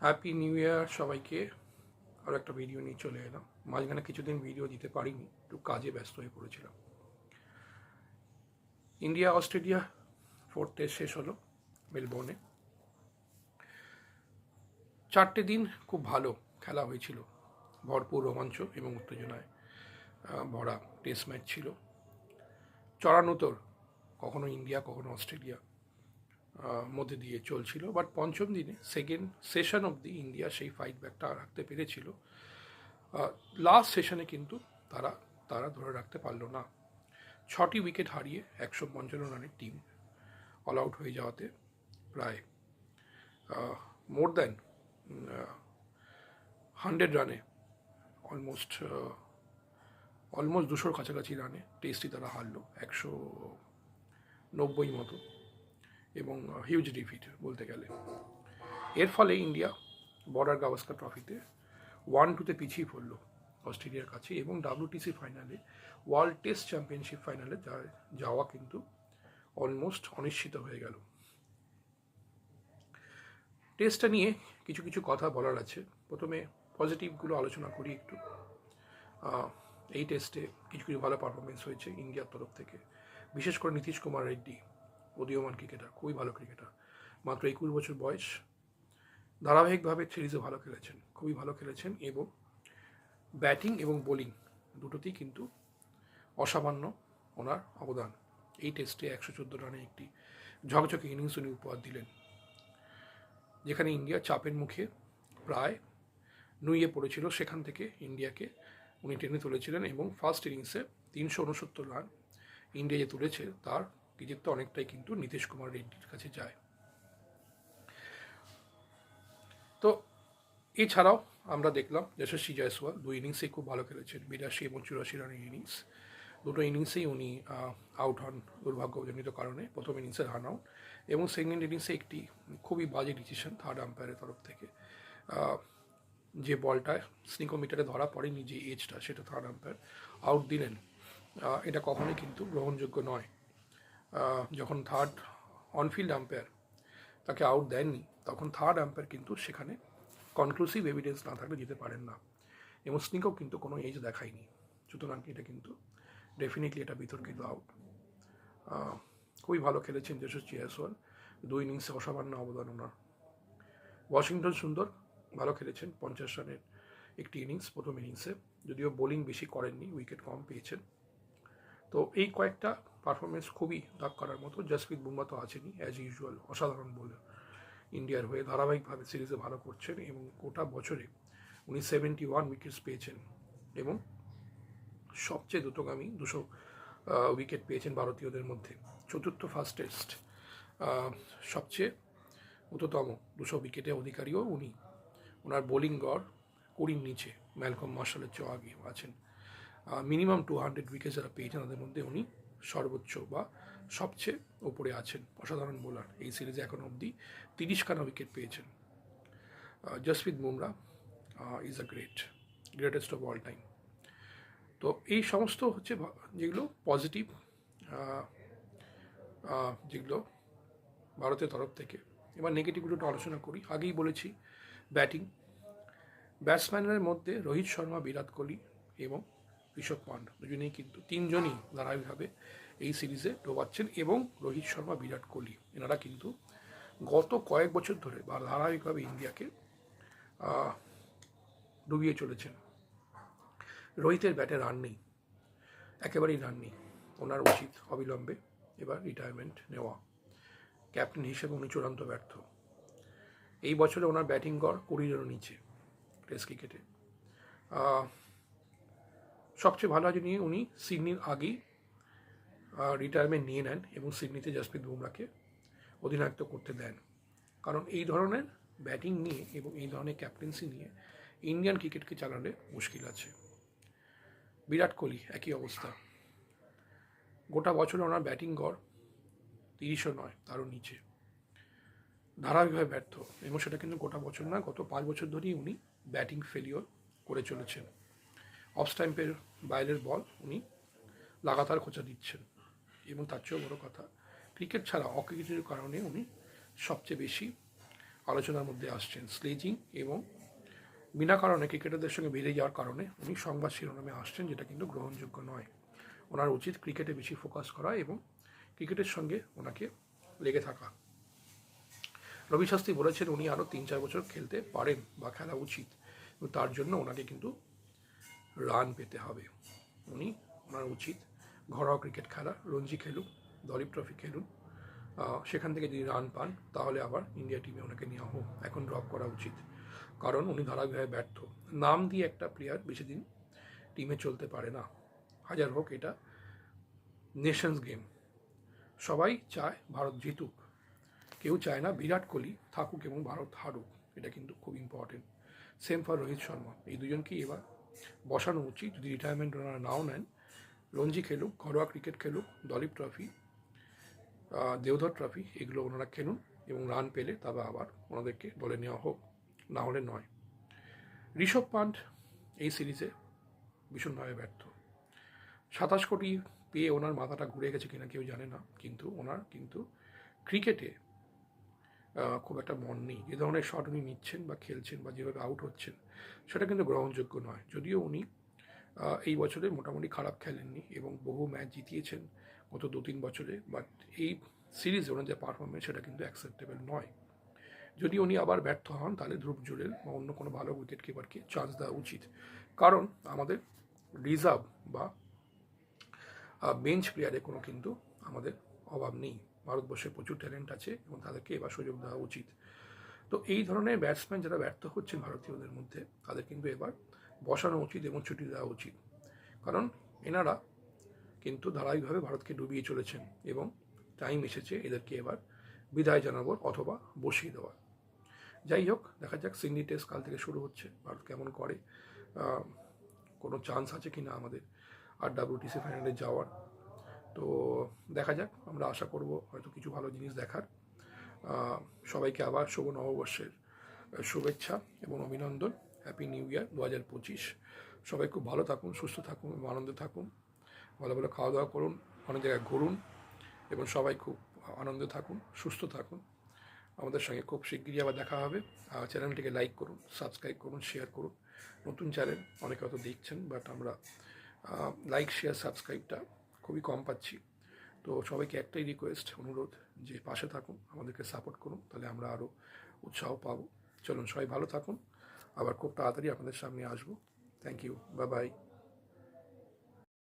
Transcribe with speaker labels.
Speaker 1: Happy new year সবাইকে। আরও একটা ভিডিও নিয়ে চলে এলাম। মাঝখানে কিছুদিন ভিডিও দিতে পারিনি, একটু কাজে ব্যস্ত হয়ে পড়েছিলাম। ইন্ডিয়া অস্ট্রেলিয়া 4th টেস্ট শেষ হলো মেলবোর্নে। 4টে দিন খুব ভালো খেলা হয়েছিল, ভরপুর রোমাঞ্চ এবং উত্তেজনায় ভরা টেস্ট ম্যাচ ছিল। চড়ানোতর কখনো ইন্ডিয়া কখনো অস্ট্রেলিয়া মধ্যে দিয়ে চলছিল, বাট পঞ্চম দিনে সেকেন্ড সেশন অবধি ইন্ডিয়া সেই ফাইট ব্যাকটা রাখতে পেরেছিল। লাস্ট সেশনে কিন্তু তারা তারা ধরে রাখতে পারল না। 6টি উইকেট হারিয়ে 155 রানের টিম অল আউট হয়ে যাওয়াতে প্রায় মোর দ্যান 100 রানে অলমোস্ট 200-র কাছাকাছি রানে টেস্টই তারা হারলো, 190 মতো, এবং হিউজ ডিফিট বলতে গেলে। এর ফলে ইন্ডিয়া বর্ডার গাভাস্কার ট্রফিতে 1-2 পিছিয়ে পড়ল অস্ট্রেলিয়ার কাছে, এবং WTC ফাইনালে, ওয়ার্ল্ড টেস্ট চ্যাম্পিয়নশিপ ফাইনালে যাওয়া কিন্তু অলমোস্ট অনিশ্চিত হয়ে গেল। টেস্টটা নিয়ে কিছু কিছু কথা বলার আছে। প্রথমে পজিটিভগুলো আলোচনা করি একটু। এই টেস্টে কিছু কিছু ভালো পারফরমেন্স হয়েছে ইন্ডিয়ার তরফ থেকে, বিশেষ করে নীতিশ কুমার রেড্ডি, উদীয়মান ক্রিকেটার, খুবই ভালো ক্রিকেটার, মাত্র 21 বছর বয়স, ধারাবাহিকভাবে সিরিজে ভালো খেলেছেন, খুবই ভালো খেলেছেন, এবং ব্যাটিং এবং বোলিং দুটোতেই কিন্তু অসামান্য ওনার অবদান। এই টেস্টে 114 রানে একটি ঝকঝকে ইনিংস উনি উপহার দিলেন, যেখানে ইন্ডিয়া চাপের মুখে প্রায় নুয়ে পড়েছিল, সেখান থেকে ইন্ডিয়াকে উনি টেনে তুলেছিলেন, এবং ফার্স্ট ইনিংসে 369 রান ইন্ডিয়া যে তুলেছে তার কৃতিত্ব অনেকটাই কিন্তু নীতিশ কুমার রেড্ডির কাছে যায়। তো এছাড়াও আমরা দেখলাম যশস্বী জয়সওয়াল 2 ইনিংসেই খুব ভালো খেলেছেন, 82 এবং 84 রানের ইনিংস। দুটো ইনিংসেই উনি আউট হন দুর্ভাগ্যজনিত কারণে, প্রথম ইনিংসে রান আউট, এবং সেকেন্ড ইনিংসে একটি খুবই বাজে ডিসিশন থার্ড আম্পায়ারের তরফ থেকে। যে বলটা স্নিকোমিটারে ধরা পড়েনি, যে এজটা, সেটা থার্ড আম্পায়ার আউট দিলেন। এটা কখনোই কিন্তু গ্রহণযোগ্য নয়। যখন থার্ড অনফিল্ড আম্পায়ার তাকে আউট দেননি, তখন থার্ড আম্পায়ার কিন্তু সেখানে কনক্লুসিভ এভিডেন্স না থাকলে যেতে পারেন না, এবং স্নিকও কিন্তু কোনো এজ দেখায়নি। সুতরাং এটা কিন্তু ডেফিনেটলি এটা বিতর্কিত আউট। খুবই ভালো খেলেছেন যশস্বী জয়সওয়াল, 2 ইনিংসে অসামান্য অবদান ওনার। ওয়াশিংটন সুন্দর ভালো খেলেছেন, 50 রানের একটি ইনিংস প্রথম ইনিংসে, যদিও বোলিং বেশি করেননি, উইকেট কম পেয়েছেন। তো এই কয়েকটা পারফরমেন্স খুবই দাগ করার মতো। জসপ্রীত বুমরা তো আছেনই, অ্যাজ ইউজুয়াল অসাধারণ বোলার, ইন্ডিয়ার হয়ে ধারাবাহিকভাবে সিরিজে ভালো করছেন, এবং গোটা বছরে উনি 71 উইকেটস পেয়েছেন, এবং সবচেয়ে দ্রুতগামী 200 উইকেট পেয়েছেন ভারতীয়দের মধ্যে। চতুর্থ ফার্স্ট টেস্ট সবচেয়ে দ্রুততম 200 উইকেটে অধিকারীও উনি। ওনার বোলিং গড় 20-র নিচে, ম্যালকম মার্শালের চেয়েও আগে আছেন। মিনিমাম 200 উইকেট যারা পেয়েছেন তাদের মধ্যে উনি সর্বোচ্চ বা সবচেয়ে ওপরে আছেন। অসাধারণ বোলার, এই সিরিজে এখন অবধি 30খানা উইকেট পেয়েছেন। Jasprit Bumrah is a greatest of all time. তো এই সমস্ত হচ্ছে যেগুলো পজিটিভ, যেগুলো ভারতের তরফ থেকে। এবার নেগেটিভগুলো আলোচনা করি। আগেই বলেছি, ব্যাটিং, ব্যাটসম্যানের মধ্যে রোহিত শর্মা, বিরাট কোহলি এবং ঋষভ পান্ট দুজনেই কিন্তু, তিনজনই ধারাবাহিকভাবে এই সিরিজে ডোবাচ্ছেন, এবং রোহিত শর্মা, বিরাট কোহলি এনারা কিন্তু গত কয়েক বছর ধরে বা ধারাবাহিকভাবে ইন্ডিয়াকে ডুবিয়ে চলেছেন। রোহিতের ব্যাটে রান নেই, একেবারেই রান নেই। ওনার উচিত অবিলম্বে এবার রিটায়ারমেন্ট নেওয়া। ক্যাপ্টেন হিসেবে উনি চূড়ান্ত ব্যর্থ। এই বছরে ওনার ব্যাটিং গড় 20-এরও নিচে টেস্ট ক্রিকেটে। সবচেয়ে ভালো আছে নিয়ে উনি সিডনির আগেই রিটায়ারমেন্ট নিয়ে নেন, এবং সিডনিতে জসপ্রীত বুমরাকে অধিনায়কত্ব করতে দেন। কারণ এই ধরনের ব্যাটিং নিয়ে এবং এই ধরনের ক্যাপ্টেন্সি নিয়ে ইন্ডিয়ান ক্রিকেটকে চালালে মুশকিল আছে। বিরাট কোহলি একই অবস্থা, গোটা বছরে ওনার ব্যাটিং গড় 30ও নয়, তারও নিচে, ধারাবাহিকভাবে ব্যর্থ, এবং সেটা কিন্তু গোটা বছর না, গত 5 বছর ধরেই উনি ব্যাটিং ফেলিওর করে চলেছেন। অফ স্ট্যাম্পের বাইরের বল উনি লাগাতার খোঁচা দিচ্ছেন, এবং তার চেয়েও বড় কথা, ক্রিকেট ছাড়া অক্রিকেটের কারণে উনি সবচেয়ে বেশি আলোচনার মধ্যে আসছেন। স্লেজিং এবং বিনা কারণে ক্রিকেটারদের সঙ্গে বেরিয়ে যাওয়ার কারণে উনি সংবাদ শিরোনামে আসছেন, যেটা কিন্তু গ্রহণযোগ্য নয়। ওনার উচিত ক্রিকেটে বেশি ফোকাস করা এবং ক্রিকেটের সঙ্গে ওনাকে লেগে থাকা। রবি শাস্ত্রী বলেছেন উনি আরও 3-4 বছর খেলতে পারেন বা খেলা উচিত, কিন্তু তার জন্য ওনাকে কিন্তু রান পেতে হবে। ওনার উচিত ঘরোয়া ক্রিকেট খেলা, রঞ্জি খেলুন, দলীপ ট্রফি খেলুন, সেখান থেকে যদি রান পান তাহলে আবার ইন্ডিয়া টিমে ওনাকে নেওয়া হোক। এখন ড্রপ করা উচিত, কারণ উনি ধারাবাহিকভাবে ব্যর্থ। নাম দিয়ে একটা প্লেয়ার বেশি দিন টিমে চলতে পারে না, হাজার হোক এটা নেশনস গেম। সবাই চায় ভারত জিতুক, কেউ চায় না বিরাট কোহলি থাকুক এবং ভারত হারুক। এটা কিন্তু খুব important. Same for Rohit Sharma. এই দুজনকেই এবার বসানো উচিত, যদি রিটায়ারমেন্ট ওনারা নাও নেন। রঞ্জি খেলুক, ঘরোয়া ক্রিকেট খেলুক, দলীপ ট্রফি, দেওধর ট্রফি, এগুলো ওনারা খেলুন এবং রান পেলে তবে আবার ওনাদেরকে দলে নেওয়া হোক, না হলে নয়। ঋষভ পান্ট এই সিরিজে ভীষণভাবে ব্যর্থ। 27 কোটি পেয়ে ওনার মাথাটা ঘুরে গেছে কিনা কেউ জানে না, কিন্তু ওনার কিন্তু ক্রিকেটে খুব একটা মন নেই। যে ধরনের শট উনি নিচ্ছেন বা খেলছেন বা যেভাবে আউট হচ্ছেন, সেটা কিন্তু গ্রহণযোগ্য নয়। যদিও উনি এই বছরে মোটামুটি খারাপ খেলেননি এবং বহু ম্যাচ জিতিয়েছেন গত 2-3 বছরে, বাট এই সিরিজে ওনার যে পারফরমেন্স সেটা কিন্তু অ্যাকসেপ্টেবল নয়। যদি উনি আবার ব্যর্থ হন তাহলে ধ্রুব জুরেল বা অন্য কোনো ভালো উইকেট কিপারকে চান্স দেওয়া উচিত, কারণ আমাদের রিজার্ভ বা বেঞ্চ প্লেয়ারে কোনো কিন্তু আমাদের অভাব নেই। ভারতবর্ষে প্রচুর ট্যালেন্ট আছে এবং তাদেরকে এবার সুযোগ দেওয়া উচিত। তো এই ধরনের ব্যাটসম্যান যারা ব্যর্থ হচ্ছেন ভারতীয়দের মধ্যে, তাদের কিন্তু এবার বসানো উচিত এবং ছুটি দেওয়া উচিত, কারণ এনারা কিন্তু ধারাবাহিকভাবে ভারতকে ডুবিয়ে চলেছেন এবং টাইম এসেছে এদেরকে এবার বিদায় জানাবার অথবা বসিয়ে দেওয়ার। যাই হোক, দেখা যাক। সিডনি টেস্ট কাল থেকে শুরু হচ্ছে, ভারত কেমন করে, কোনো চান্স আছে কি না আমাদের আর WTC ফাইনালে যাওয়ার। তো দেখা যাক, আমরা আশা করব হয়তো কিছু ভালো জিনিস দেখার। সবাইকে আবার শুভ নববর্ষের শুভেচ্ছা এবং অভিনন্দন। Happy new year 2025। সবাই খুব ভালো থাকুন, সুস্থ থাকুন এবং আনন্দে থাকুন। ভালো ভালো খাওয়া দাওয়া করুন, অনেক জায়গায় ঘুরুন এবং সবাই খুব আনন্দে থাকুন, সুস্থ থাকুন। আমাদের সঙ্গে খুব শিগগিরই আবার দেখা হবে। চ্যানেলটিকে লাইক করুন, সাবস্ক্রাইব করুন, শেয়ার করুন। নতুন চ্যানেল, অনেকে হয়তো দেখছেন, বাট আমরা লাইক, শেয়ার, সাবস্ক্রাইবটা খুবই কম পাচ্ছি। তো সবাইকে একটাই রিকোয়েস্ট, অনুরোধ, যে পাশে থাকুন, আমাদেরকে সাপোর্ট করুন, তাহলে আমরা আরও উৎসাহ পাবো। চলুন, সবাই ভালো থাকুন, আবার খুব তাড়াতাড়ি আপনাদের সামনে আসবো। Thank you, bye by.